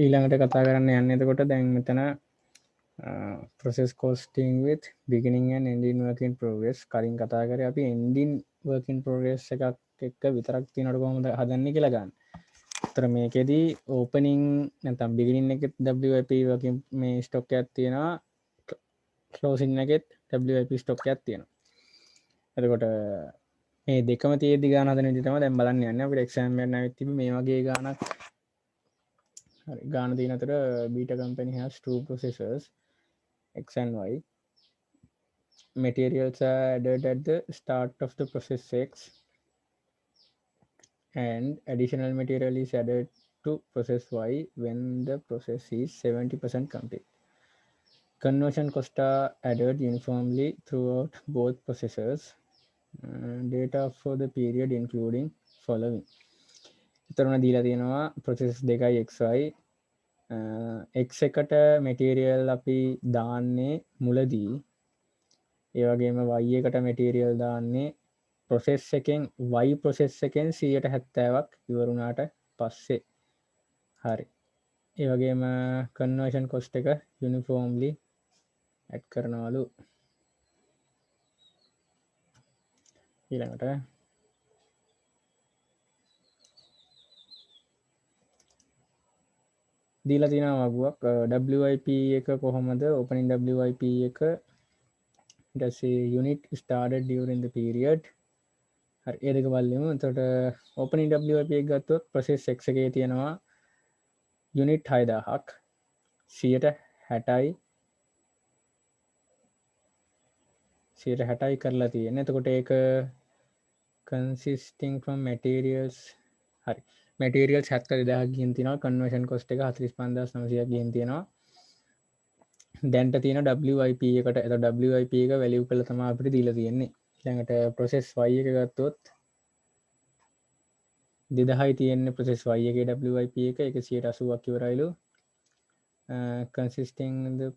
ඊළඟට කතා කරන්න යන්නේ එතකොට දැන් මෙතන process costing with beginning and ending work in progress කලින් කතා කරේ අපි ending work in progress එකක් එක්ක විතරක් තියනකොට කොහොමද හදන්නේ කියලා ගන්න. ඒතර මේකෙදී opening නැත්නම් beginning එකෙත් WIP working මේ stock එකක් තියෙනවා, closing එකෙත් WIP stock එකක් තියෙනවා. එතකොට මේ දෙකම තියෙද්දි ගාන හදන විදිහ තමයි දැන් බලන්න යන්නේ. අපිට exam එකක් නැවෙත් තිබි මේ වගේ ගානක් හරි ගාන තියෙන අතර beta company has two processors X and Y. Materials are added at the start of the process X and additional material is added to process Y when the process is 70% complete. Conversion costs are added uniformly throughout both processes. Data for the period including following. ඉතරන දීලා තියෙනවා process දෙකයි XY. X එකට material අපි දාන්නේ මුලදී, ඒ වගේම y එකට material දාන්නේ process එකෙන් y process එකෙන් 170ක් ඉවරුණාට පස්සේ. හරි. ඒ වගේම conversion cost එක uniformly add කරනවලු. ඊළඟට දීලා තියෙනවා වගුවක් WIP එක කොහොමද opening WIP එක ඊට පස්සේ unit started during the period. හරි ඒ දෙක බලමු. එතකොට opening WIP එක ගත්තොත් process X එකේ තියෙනවා unit 6000ක් 160යි කරලා තියෙන්නේ. එතකොට ඒක consisting from materials හරි materials 70000ක් ගිහින් තියෙනවා. conversion cost එක 45900ක් ගිහින් තියෙනවා. දැන්ට තියෙන WIP එකට එතකොට WIP එක value කරලා තමයි අපිට දීලා තියෙන්නේ. ඊළඟට process Y එක ගත්තොත් 2000යි තියෙන්නේ process Y එකේ WIP එක 180ක් ඉවරයිලු. consisting the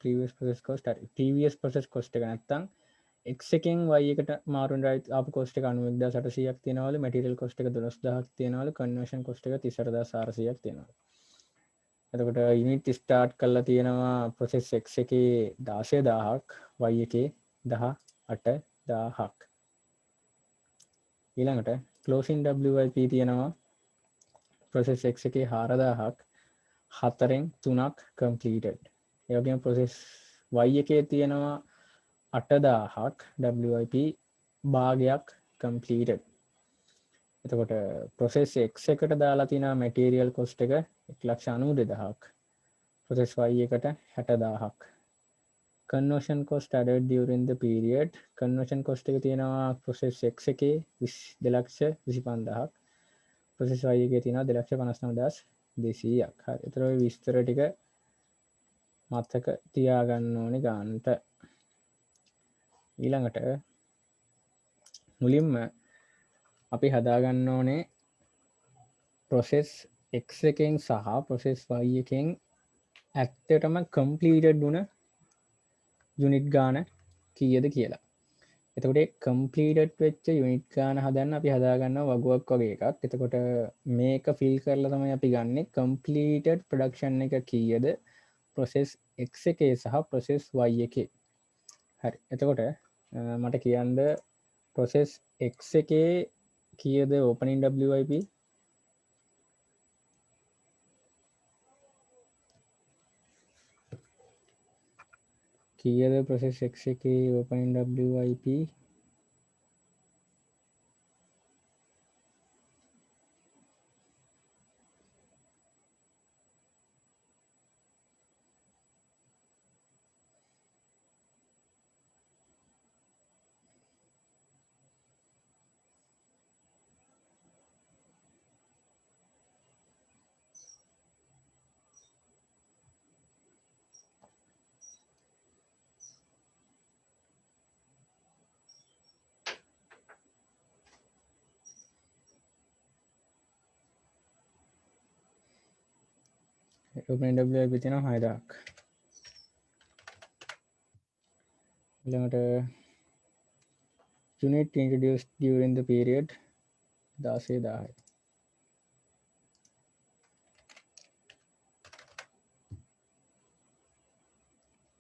previous process cost හරි previous process cost එක නැත්තම් X එකෙන් Y එකට මාරු වෙන ආපු cost එක 91800ක් තියෙනවලු, material cost එක 12000ක් තියෙනවලු, conversion cost එක 38400ක් තියෙනවලු. එතකොට unit start කරලා තියෙනවා process X එකේ 16000ක් Y එකේ 18000ක්. ඊළඟට closing WIP තියෙනවා process X එකේ 4000ක් 4න් 3ක් completed. ඒ වගේම process Y එකේ තියෙනවා 8000ක් WIP භාගයක් completed. එතකොට process X එකට දාලා තියෙන material cost එක 192000ක්, process Y එකට 60000ක්. conversion cost added during the period. conversion cost එක තියෙනවා process X එකේ 225000ක්, process Y එකේ තියෙනවා 259200ක්. හරි. ඒතර ඔය විස්තර ටික මතක තියාගන්න ඕනේ ගන්නට. ඊළඟට මුලින්ම අපි හදාගන්න ඕනේ process X එකෙන් සහ process Y එකෙන් ඇත්තටම completed වුණ unit ගාන කීයද කියලා. එතකොට completed වෙච්ච unit ගාන හදන්න අපි හදාගන්නවා වගුවක් වගේ එකක්. එතකොට මේක fill කරලා තමයි අපි ගන්නෙ completed production එක කීයද process X එකේ සහ process Y එකේ. හරි. එතකොට මට කියන්න process X එකේ කීයද opening WIP? කීයද process X එකේ opening WIP? opening WIP තියෙනවා 6000ක්. ඊළඟට unit introduced during the period 16000යි.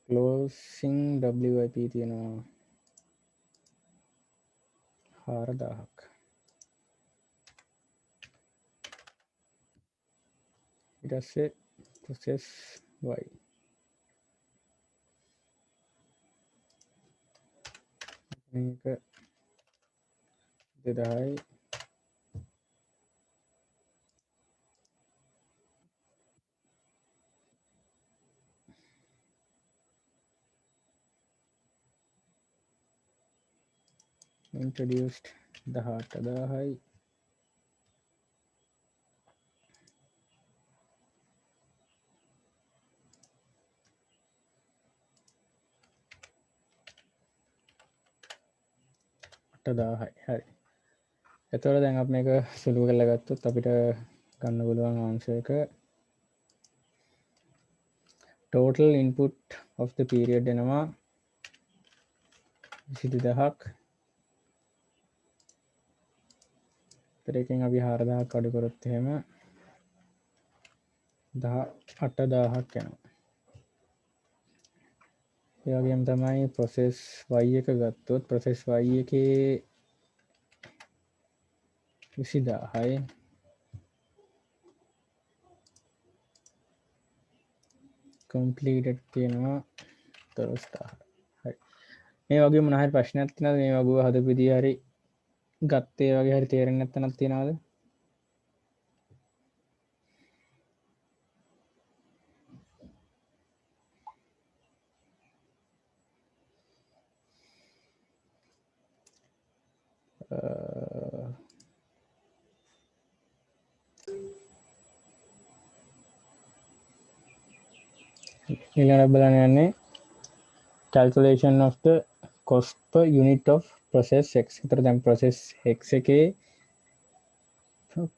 closing WIP තියෙනවා 4000ක්. ඊට පස්සේ process y මේක 2000යි introduced 18000යි හරි. එතකොට දැන් අපි මේක සුළු කරලා ගත්තොත් අපිට ගන්න පුළුවන් answer එක total input of the period එනවා 22000ක්. ඒකෙන් අපි 4000ක් අඩු කරොත් එහෙම 18000ක් යනවා. ඒ වගේම තමයි process y එක ගත්තොත් process y එකේ 20000යි completed තියෙනවා 13000. හරි. මේ වගේ මොන හරි ප්‍රශ්නයක් තියෙනවද මේ වගේ හදපු විදිය හරි ගත්තේ වගේ හරි තේරෙන්නේ නැත්නම් තියනවද? ඊළඟට බලන්න යන්නේ calculation of the cost per unit of process x. ඒතර දැන් process x එකේ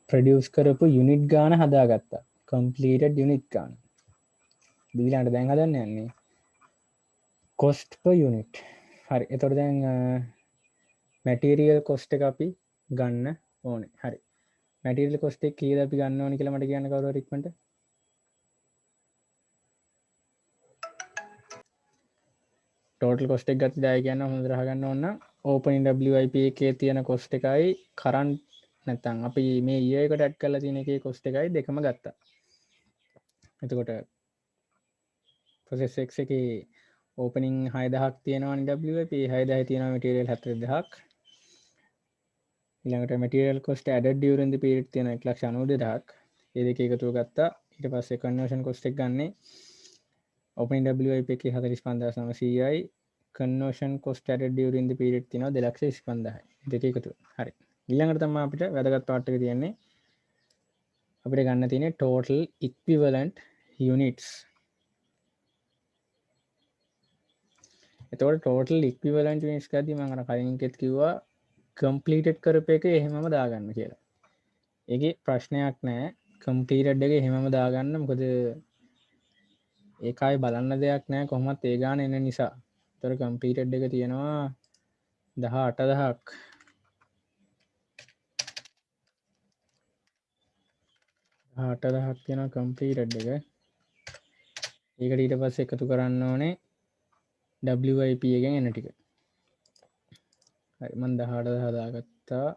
produce කරපු unit ගාන හදාගත්තා. completed unit ගාන. ඊළඟට දැන් හදන්න යන්නේ cost per unit. හරි. ඒතර දැන් material cost එක අපි ගන්න ඕනේ. හරි. material cost එක කීයද අපි ගන්න ඕනේ කියලා මට කියන්න කවුරු හරි ඉක්මනට. total cost එක ගත්තද ආයි කියන්න හොඳට අහගන්න ඕන නම් opening WIP එකේ තියෙන cost එකයි current නැත්නම් අපි මේ year එකට add කරලා තියෙන එකේ cost එකයි දෙකම ගත්තා. එතකොට process x එකේ opening 6000ක් තියෙනවනේ WIP 6000 තියෙනවා material 70000ක්. ඊළඟට material cost added during the period තියෙන 192000ක්. මේ දෙක එකතුව ගත්තා. ඊට පස්සේ conversion cost එක ගන්නේ opening WIP එකේ 45900යි conversion cost added during the period තියෙනවා 225000යි. දෙක එකතුව. හරි. ඊළඟට තමයි අපිට වැදගත් part එක තියෙන්නේ අපිට ගන්න තියෙන්නේ total equivalent units. එතකොට total equivalent units ගද්දී මම අර කලින්කෙත් කිව්වා completed කරපු එක එහෙමම දාගන්න කියලා. ඒකේ ප්‍රශ්නයක් නැහැ. completed එක එහෙමම දාගන්න. මොකද ඒකයි බලන්න දෙයක් නැහැ කොහොමත් ඒ ගාන එන නිසා. ඒතර completed එක තියෙනවා 18000ක්. 18000ක් තියෙනවා completed එක. ඒකට ඊට පස්සේ එකතු කරන්න ඕනේ WIP එකෙන් එන ටික. හරි මම 18000 දාගත්තා.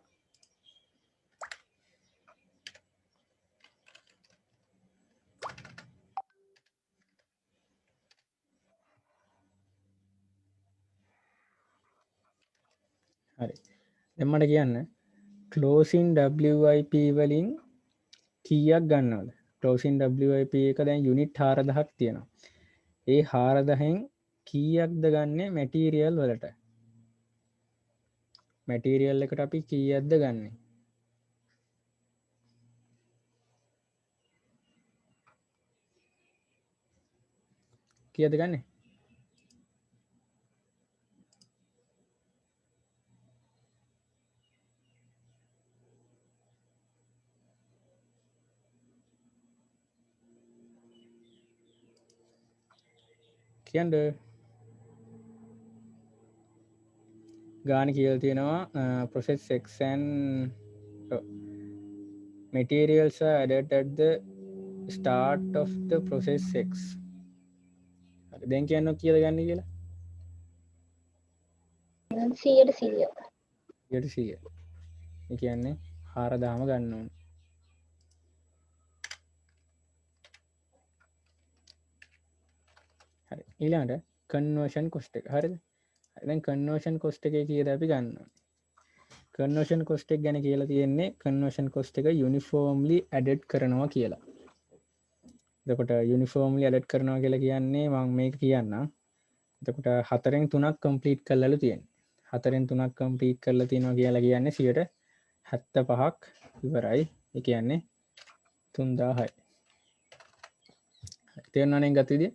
හරි. දැන් මට කියන්න closing WIP වලින් කීයක් ගන්නවද? closing WIP එක දැන් unit 4000ක් තියෙනවා. ඒ 4000න් කීයක්ද ගන්නෙ material වලට? material එකට අපි කීයක්ද ගන්නෙ? කීයද ගන්නෙ? කියන්න ගාන කියලා තියෙනවා process x and materials are added at the start of the process x. දැන් කියන්න කීයද ගන්න කියලා 100ට 100. 100. ඒ කියන්නේ 4000ම ගන්න ඕනේ. හරි ඊළඟට කන්වර්ෂන් කොස්ට් එක. හරිද? දැන් කන්වර්ෂන් කොස්ට් එකේ කීයද අපි ගන්න ඕනේ. කන්වර්ෂන් කොස්ට් එක ගැන කියලා තියෙන්නේ කන්වර්ෂන් කොස්ට් එක යුනිෆෝම්ලි ඇඩඩ් කරනවා කියලා. එතකොට යුනිෆෝම්ලි ඇඩඩ් කරනවා කියලා කියන්නේ මම මේක කියන්නම්. එතකොට 4න් 3ක් කම්ප්ලීට් කරලාලු තියෙන්නේ. 4න් 3ක් කම්ප්ලීට් කරලා තියෙනවා කියලා කියන්නේ 75ක් ඉවරයි. ඒ කියන්නේ 3000යි. තේරුණානේ ගත විදිය?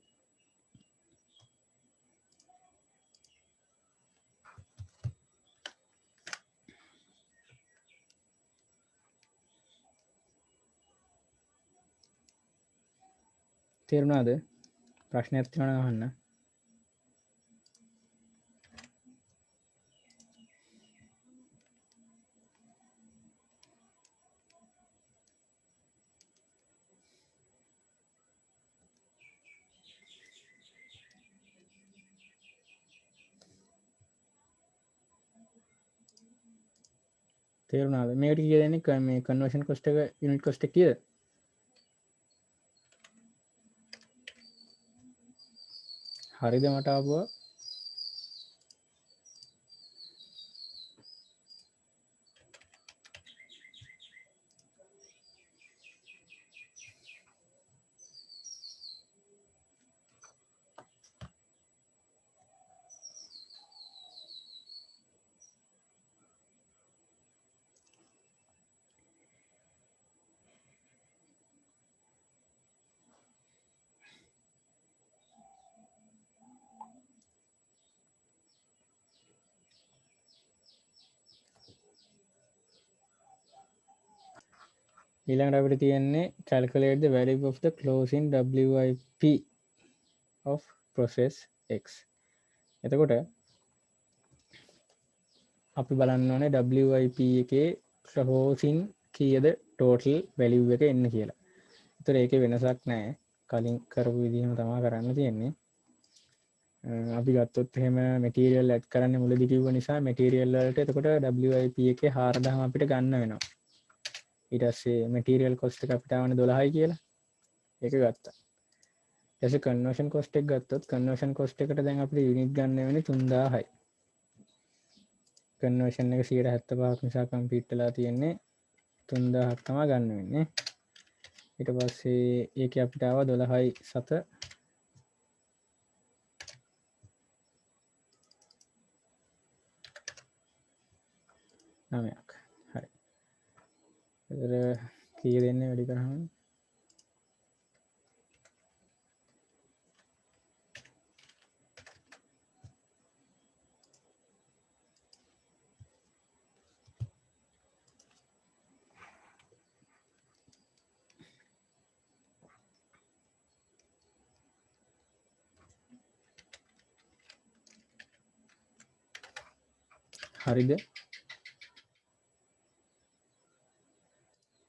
තේරුණාද? ප්‍රශ්නයක් තියෙනවා නම් අහන්න. තේරුණාද? මේකට කීයද දෙන්නේ මේ කන්වර්ෂන් කොස්ට් එක යුනිට් කොස්ට් එක කීයද? හරිද මට ආපුවා? ඊළඟට අපිට තියෙන්නේ calculate the value of the closing WIP of process X. එතකොට අපි බලන්න ඕනේ WIP එකේ closing කීයද total value එක එන්න කියලා. ඒතර ඒකේ වෙනසක් නැහැ. කලින් කරපු විදිහම තමයි කරන්න තියෙන්නේ. අපි ගත්තොත් එහෙම material add කරන්න මුලදී කිව්ව නිසා material වලට එතකොට WIP එකේ 4000 අපිට ගන්න වෙනවා. ඊට පස්සේ material cost එක අපිට ආවනේ 12යි කියලා. ඒක ගත්තා. ඊට පස්සේ conversion cost එක ගත්තොත් conversion cost එකට දැන් අපිට unit ගන්න වෙන්නේ 3000යි. conversion එක 175ක් නිසා complete වෙලා තියෙන්නේ 3000ක් තමයි ගන්න වෙන්නේ. ඊට පස්සේ ඒකේ අපිට ආවා 12යි 7 9ක්. හරි. ඒතර කීය දෙන්නේ වැඩි කරාම හරිද?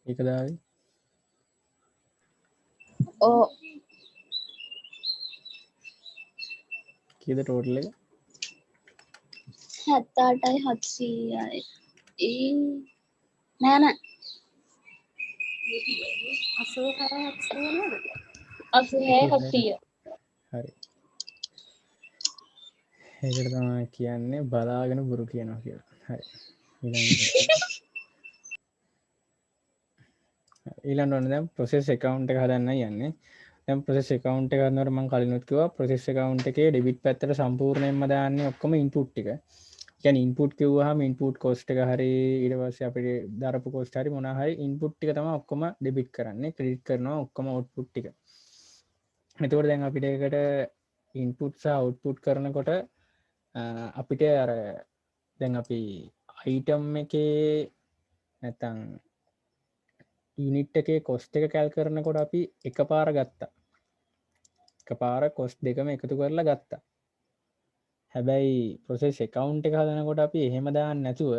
ඒක දාවි. ඕ කීයද total එක? 78යි 700යි. නෑ නෑ 86 700. හරි. ඒකට තමයි කියන්නේ බලාගෙන බොරු කියනවා කියලා. හරි. ඊළඟට ඔන්න දැන් process account එක හදන්නයි යන්නේ. දැන් process account එක හදනකොට මම කලිනුත් කිව්වා process account එකේ debit පැත්තට සම්පූර්ණයෙන්ම දාන්නේ ඔක්කොම input ටික. කියන්නේ input කිව්වහම input cost එක හරි ඊට පස්සේ අපිට දරපු cost හරි මොනවා හරි input ටික තමයි ඔක්කොම debit කරන්නේ. credit කරනවා ඔක්කොම output ටික. එතකොට දැන් අපිට ඒකට input සහ output කරනකොට අපිට අර දැන් අපි item එකේ නැත්තම් යුනිට් එකේ කොස්ට් එක කැල් කරනකොට අපි එකපාර ගත්තා. එකපාර කොස්ට් දෙකම එකතු කරලා ගත්තා. හැබැයි process account එක හදනකොට අපි එහෙම දාන්න නැතුව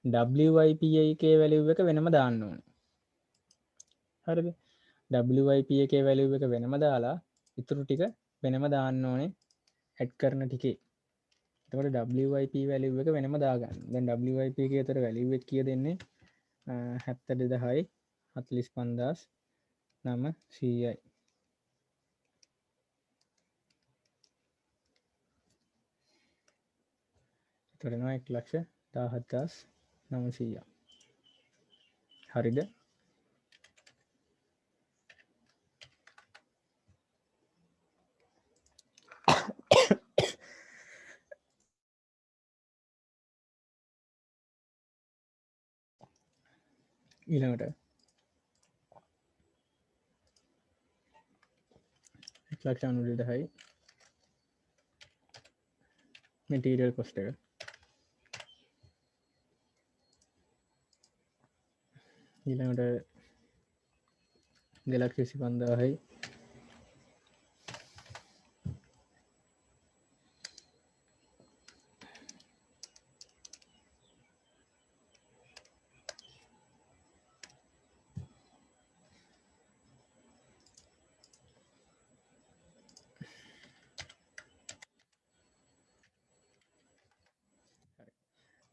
WIP එකේ value එක වෙනම දාන්න ඕනේ. හරිද? WIP එකේ value එක වෙනම දාලා ඉතුරු ටික වෙනම දාන්න ඕනේ ඇඩ් කරන ටිකේ. එතකොට WIP වැලියු එක වෙනම දාගන්න. දැන් WIP එකේ අතර වැලියු එක කීය දෙන්නේ 72000යි 45900යි. එතකොට 1,17,900. හරිද? ඊළඟට 1,90,000යි මටීරියල් කොස්ට් එක. ඊළඟට 2,25,000යි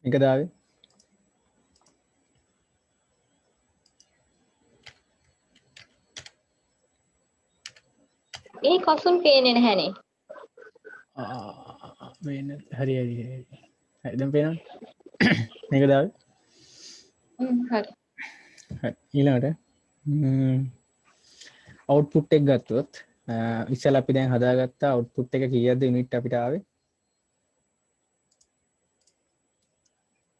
එක දාවේ. ඒ කසුන් පේන්නේ නැහනේ. වෙන්න හරි හරි හරි. හරි දැන් පේනවනේ. මේක දාවේ. හරි. හරි. ඊළඟට අවුට්පුට් එක ගත්තොත් ඉස්සෙල්ලා අපි දැන් හදාගත්ත අවුට්පුට් එක කීයද යුනිට් අපිට ආවේ?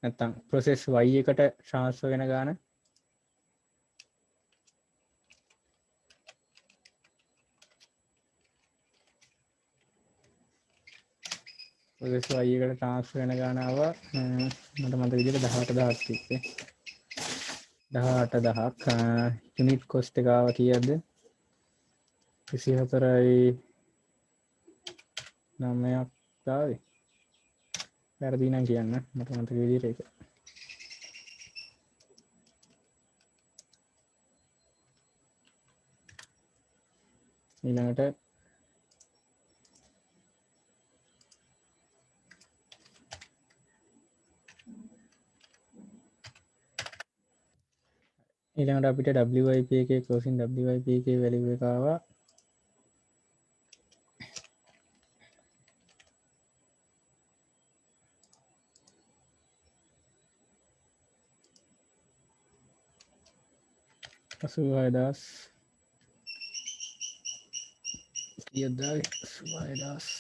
නැත්තම් ප්‍රොසෙස් y එකට ට්‍රාන්ස්ෆර් වෙන ගාන ප්‍රොසෙස් y එකට ට්‍රාන්ස්ෆර් වෙන ගාන ආවා මට මතක විදිහට 18000ක් තිබ්බේ 18000ක් යුනිට් කොස්ට් එක ආවා කීයද 24.9ක් ආවේ වැරදි නම් කියන්න මට මතක විදිහට ඒක ඊළඟට අපිට WIP එකේ closing WIP එකේ value එක ආවා 86,000 කීයද 86,700ක්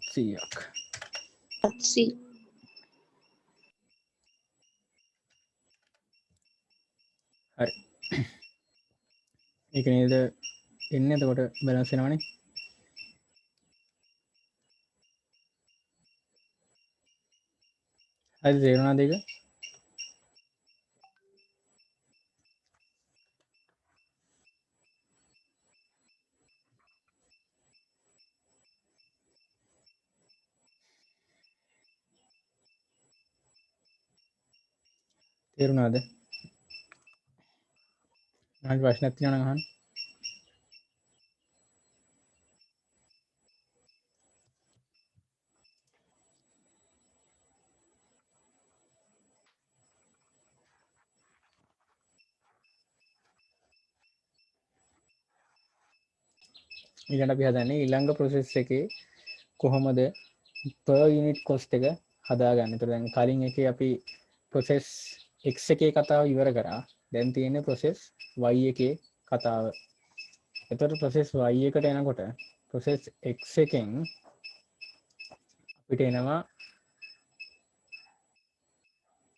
700. හරි ඒක නේද එන්නේ එතකොට බැලන්ස් වෙනවනේ හරි තේරුණාද ඒක තේරුණාද මම ප්‍රශ්නයක් තියෙනවා නම් අහන්න ඊළඟට අපි හදන්නේ ඊළඟ process එකේ කොහොමද per unit cost එක හදාගන්න. ඒතර දැන් කලින් එකේ අපි process x එකේ කතාව ඉවර කරා. දැන් තියෙන්නේ process y එකේ කතාව. එතකොට process y එකට එනකොට process x එකෙන් අපිට එනවා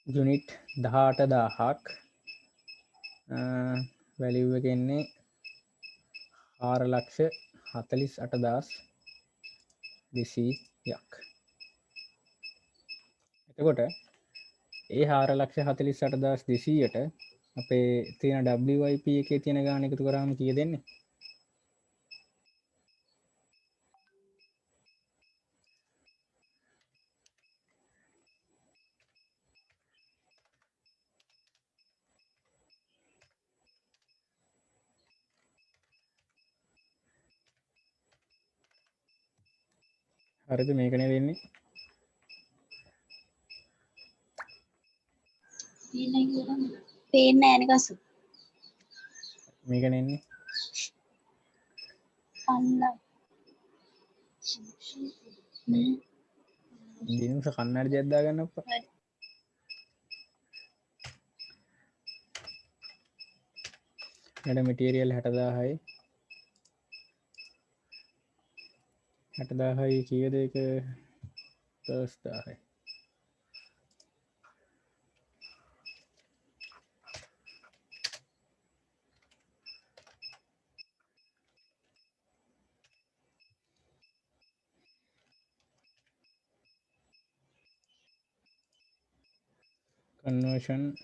unit 18000ක් value එක එන්නේ 4,48,200ක්. එතකොට ඒ 4,48,200ට අපේ තියෙන WIP එකේ තියෙන ගාන එකතු කරාම කීය දෙන්නේ? හරිද මේකනේ දෙන්නේ පේන්නේ නැහැ නේ කසු. මේකනේ එන්නේ අන්න. දිනුස කන්නඩියක් දාගන්න අප්පා හරි. වැඩ මෙටීරියල් 60000යි 60000යි කීයද ඒක 30000යි conversion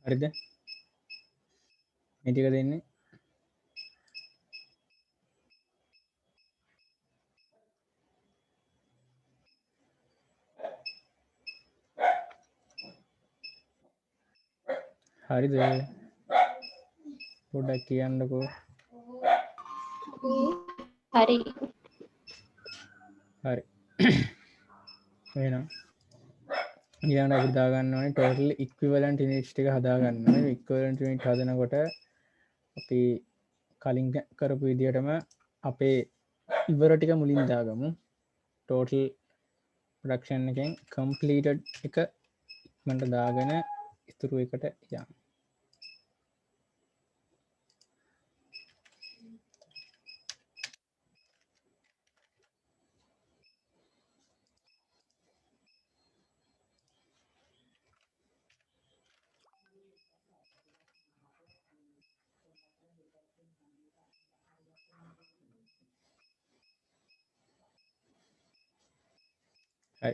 හරිද මේ ටික දෙන්නේ හරිද පොඩ්ඩක් කියන්නකෝ හරි හරි එහෙනම් ඊළඟට අපිට දාගන්න ඕනේ total equivalent units ටික හදාගන්න ඕනේ equivalent unit හදනකොට අපි කලින් කරපු විදිහටම අපේ ඉවර ටික මුලින් දාගමු total production එකෙන් completed එක ඉක්මනට දාගෙන ඉතුරු එකට යන්න හරි